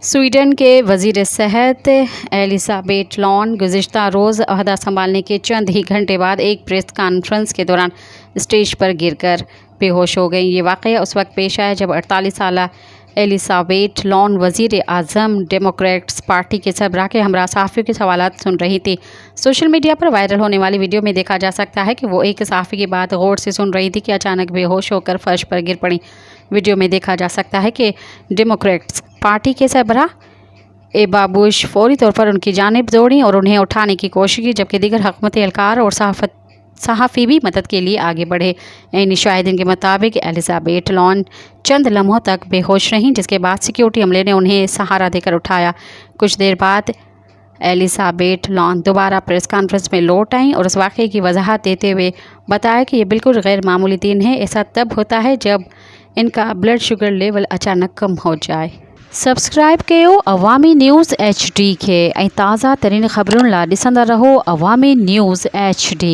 Sweden के वज़ीर सेहत एलिज़ाबेथ लॉन गुज़िश्ता रोज़ अहदा संभालने के चंद ही घंटे बाद एक प्रेस कॉन्फ्रेंस के दौरान स्टेज पर गिरकर बेहोश हो गईं। ये वाक़या उस वक्त पेश आया जब 48 साला एलिज़ाबेथ लॉन वज़ीर आज़म डेमोक्रेट्स पार्टी के सरबराह के हमरा सहाफ़ियों के सवालात सुन रही थी। सोशल मीडिया पर वायरल होने वाली वीडियो में देखा जा सकता है कि वो एक सहाफ़ी की बात गौर से सुन रही थी कि अचानक बेहोश होकर फर्श पर गिर पड़ी। वीडियो में देखा जा सकता है कि डेमोक्रेट्स पार्टी के सरबराह एबा बुश फौरी तौर पर उनकी जानिब दौड़ी और उन्हें उठाने की कोशिश की, जबकि दीगर हुकूमती एहलकार और सहाफ़ी भी मदद के लिए आगे बढ़े। इन शाहिदीन के मुताबिक एलिज़ाबेथ लॉन चंद लम्हों तक बेहोश रहीं, जिसके बाद सिक्योरिटी अमले ने उन्हें सहारा देकर उठाया। कुछ देर बाद एलिज़ाबेथ लॉन दोबारा प्रेस कॉन्फ्रेंस में लौट आईं और उस वाक़े की वजाहत देते हुए बताया कि ये बिल्कुल गैर मामूली दिन है। ऐसा तब होता है जब इनका ब्लड शुगर लेवल अचानक कम हो जाए। सब्सक्राइब कयो अवामी न्यूज़ HD के ताज़ा तरीन ख़बरुन ला ॾिसंदा रहो अवामी न्यूज़ HD।